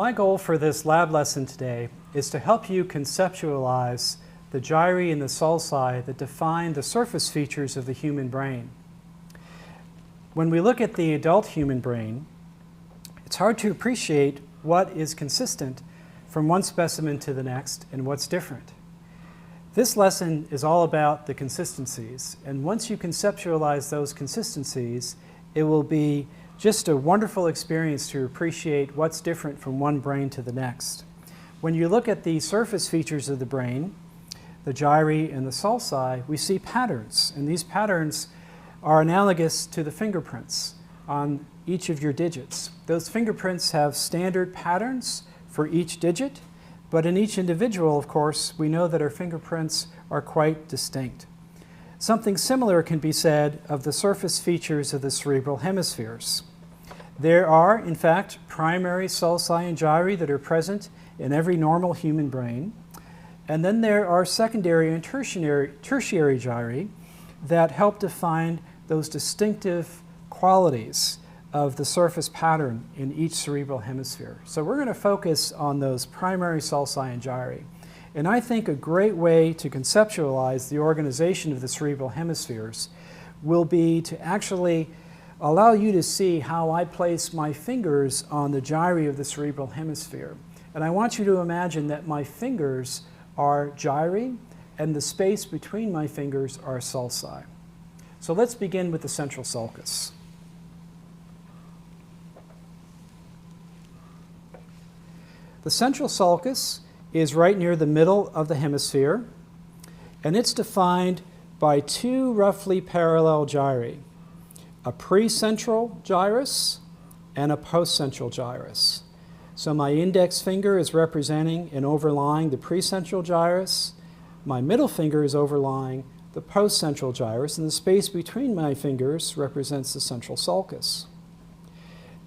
My goal for this lab lesson today is to help you conceptualize the gyri and the sulci that define the surface features of the human brain. When we look at the adult human brain, it's hard to appreciate what is consistent from one specimen to the next and what's different. This lesson is all about the consistencies, and once you conceptualize those consistencies, it will be just a wonderful experience to appreciate what's different from one brain to the next. When you look at the surface features of the brain, the gyri and the sulci, we see patterns, and these patterns are analogous to the fingerprints on each of your digits. Those fingerprints have standard patterns for each digit, but in each individual, of course, we know that our fingerprints are quite distinct. Something similar can be said of the surface features of the cerebral hemispheres. There are, in fact, primary sulci and gyri that are present in every normal human brain. And then there are secondary and tertiary gyri that help define those distinctive qualities of the surface pattern in each cerebral hemisphere. So we're going to focus on those primary sulci and gyri. And I think a great way to conceptualize the organization of the cerebral hemispheres will be to actually allow you to see how I place my fingers on the gyri of the cerebral hemisphere. And I want you to imagine that my fingers are gyri and the space between my fingers are sulci. So let's begin with the central sulcus. The central sulcus is right near the middle of the hemisphere, and it's defined by two roughly parallel gyri, a precentral gyrus and a postcentral gyrus. So my index finger is representing and overlying the precentral gyrus, my middle finger is overlying the postcentral gyrus, and the space between my fingers represents the central sulcus.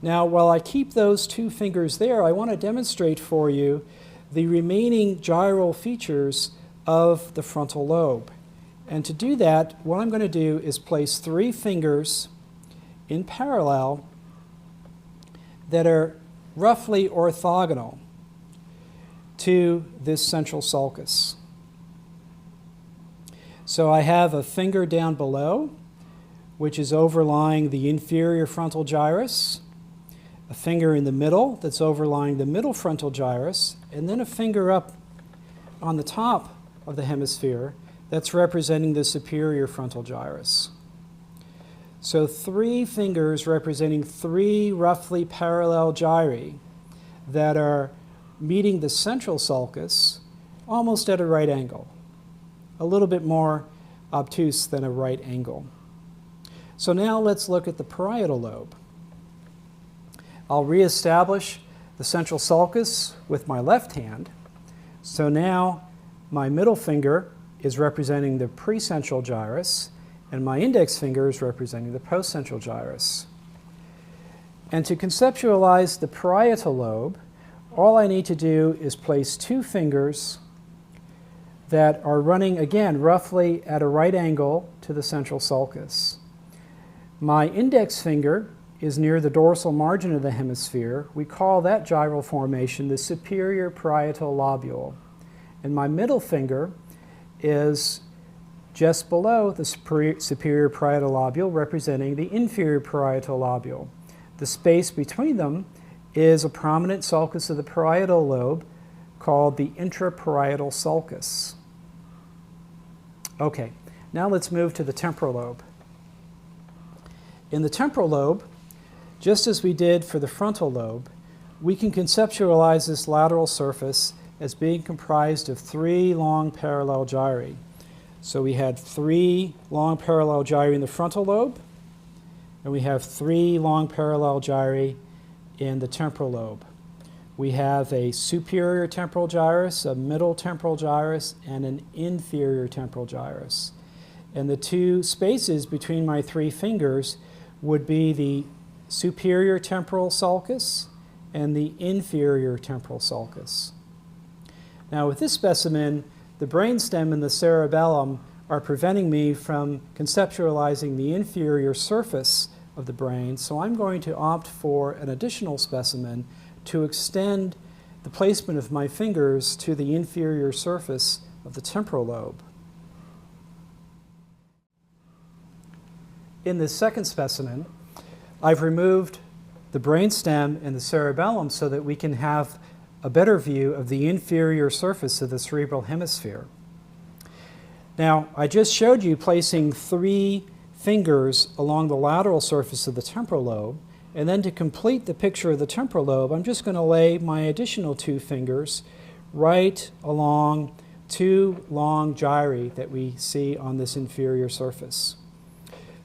Now, while I keep those two fingers there, I want to demonstrate for you the remaining gyral features of the frontal lobe. And to do that, what I'm going to do is place three fingers in parallel that are roughly orthogonal to this central sulcus. So I have a finger down below, which is overlying the inferior frontal gyrus, a finger in the middle that's overlying the middle frontal gyrus, and then a finger up on the top of the hemisphere that's representing the superior frontal gyrus. So three fingers representing three roughly parallel gyri that are meeting the central sulcus almost at a right angle, a little bit more obtuse than a right angle. So now let's look at the parietal lobe. I'll reestablish the central sulcus with my left hand. So now my middle finger is representing the precentral gyrus, and my index finger is representing the postcentral gyrus. And to conceptualize the parietal lobe, all I need to do is place two fingers that are running, again, roughly at a right angle to the central sulcus. My index finger is near the dorsal margin of the hemisphere. We call that gyral formation the superior parietal lobule. And my middle finger is just below the superior parietal lobule, representing the inferior parietal lobule. The space between them is a prominent sulcus of the parietal lobe called the intraparietal sulcus. Okay, now let's move to the temporal lobe. In the temporal lobe, just as we did for the frontal lobe, we can conceptualize this lateral surface as being comprised of three long parallel gyri. So we had three long parallel gyri in the frontal lobe, and we have three long parallel gyri in the temporal lobe. We have a superior temporal gyrus, a middle temporal gyrus, and an inferior temporal gyrus. And the two spaces between my three fingers would be the superior temporal sulcus and the inferior temporal sulcus. Now with this specimen, the brainstem and the cerebellum are preventing me from conceptualizing the inferior surface of the brain, so I'm going to opt for an additional specimen to extend the placement of my fingers to the inferior surface of the temporal lobe. In this second specimen, I've removed the brainstem and the cerebellum so that we can have a better view of the inferior surface of the cerebral hemisphere. Now, I just showed you placing 3 fingers along the lateral surface of the temporal lobe, and then to complete the picture of the temporal lobe, I'm just going to lay my additional 2 fingers right along 2 long gyri that we see on this inferior surface.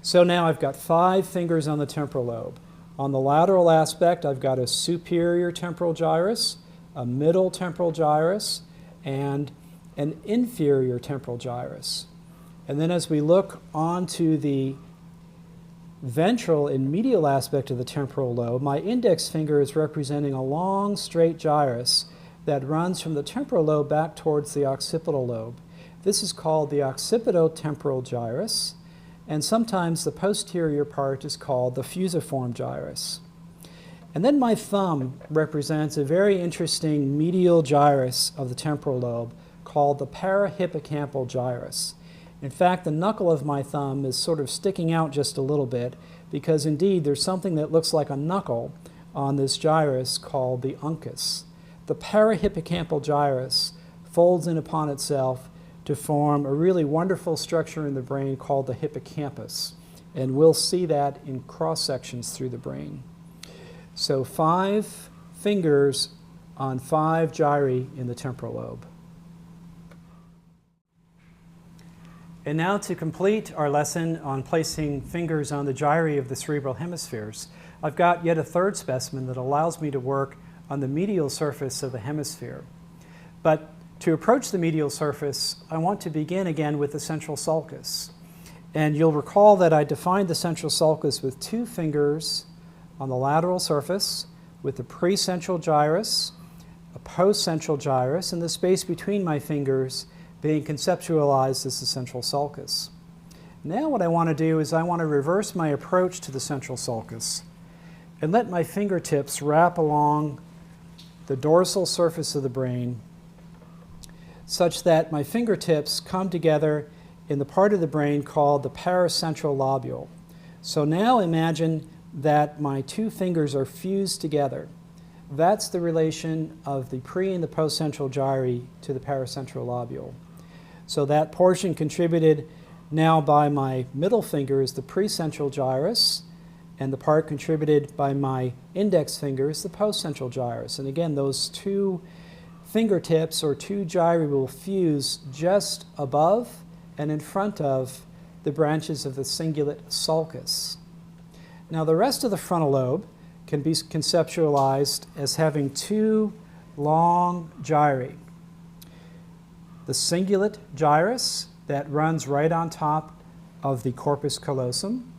So now I've got 5 fingers on the temporal lobe. On the lateral aspect, I've got a superior temporal gyrus, a middle temporal gyrus, and an inferior temporal gyrus. And then as we look onto the ventral and medial aspect of the temporal lobe, my index finger is representing a long straight gyrus that runs from the temporal lobe back towards the occipital lobe. This is called the occipitotemporal gyrus, and sometimes the posterior part is called the fusiform gyrus. And then my thumb represents a very interesting medial gyrus of the temporal lobe called the parahippocampal gyrus. In fact, the knuckle of my thumb is sort of sticking out just a little bit because indeed there's something that looks like a knuckle on this gyrus called the uncus. The parahippocampal gyrus folds in upon itself to form a really wonderful structure in the brain called the hippocampus. And we'll see that in cross-sections through the brain. So 5 fingers on 5 gyri in the temporal lobe. And now to complete our lesson on placing fingers on the gyri of the cerebral hemispheres, I've got yet a third specimen that allows me to work on the medial surface of the hemisphere. But to approach the medial surface, I want to begin again with the central sulcus. And you'll recall that I defined the central sulcus with 2 fingers on the lateral surface with the precentral gyrus, a postcentral gyrus, and the space between my fingers being conceptualized as the central sulcus. Now what I want to do is I want to reverse my approach to the central sulcus and let my fingertips wrap along the dorsal surface of the brain such that my fingertips come together in the part of the brain called the paracentral lobule. So now imagine that my 2 fingers are fused together. That's the relation of the pre and the postcentral gyri to the paracentral lobule. So that portion contributed now by my middle finger is the precentral gyrus, and the part contributed by my index finger is the postcentral gyrus. And again, those 2 fingertips or 2 gyri will fuse just above and in front of the branches of the cingulate sulcus. Now the rest of the frontal lobe can be conceptualized as having 2 long gyri. The cingulate gyrus that runs right on top of the corpus callosum,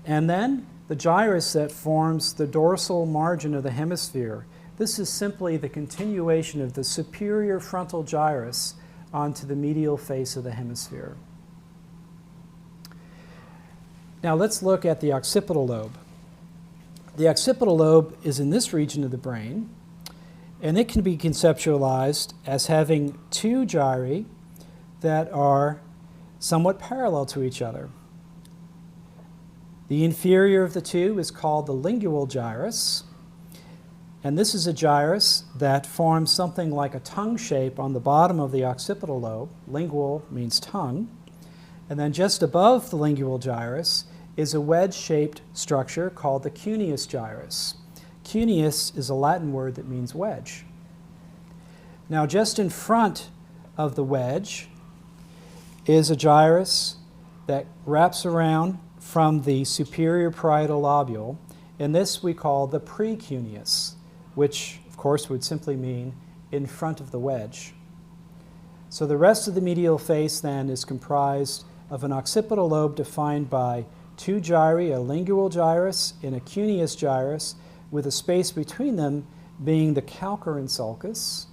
and then the gyrus that forms the dorsal margin of the hemisphere. This is simply the continuation of the superior frontal gyrus onto the medial face of the hemisphere. Now let's look at the occipital lobe. The occipital lobe is in this region of the brain, and it can be conceptualized as having 2 gyri that are somewhat parallel to each other. The inferior of the 2 is called the lingual gyrus, and this is a gyrus that forms something like a tongue shape on the bottom of the occipital lobe. Lingual means tongue. And then just above the lingual gyrus is a wedge-shaped structure called the cuneus gyrus. Cuneus is a Latin word that means wedge. Now just in front of the wedge is a gyrus that wraps around from the superior parietal lobule, and this we call the precuneus, which of course would simply mean in front of the wedge. So the rest of the medial face then is comprised of an occipital lobe defined by 2 gyri, a lingual gyrus and a cuneus gyrus, with a space between them being the calcarine sulcus.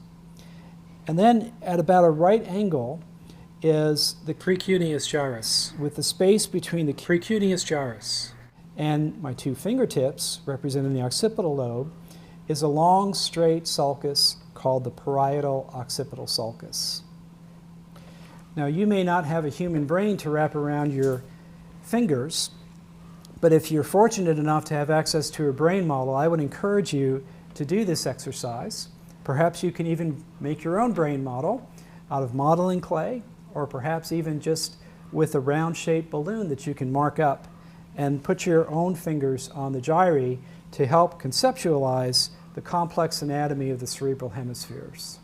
And then at about a right angle is the precuneus gyrus, with the space between the precuneus gyrus and my 2 fingertips, representing the occipital lobe, is a long, straight sulcus called the parietal occipital sulcus. Now, you may not have a human brain to wrap around your fingers, but if you're fortunate enough to have access to a brain model, I would encourage you to do this exercise. Perhaps you can even make your own brain model out of modeling clay, or perhaps even just with a round-shaped balloon that you can mark up and put your own fingers on the gyri to help conceptualize the complex anatomy of the cerebral hemispheres.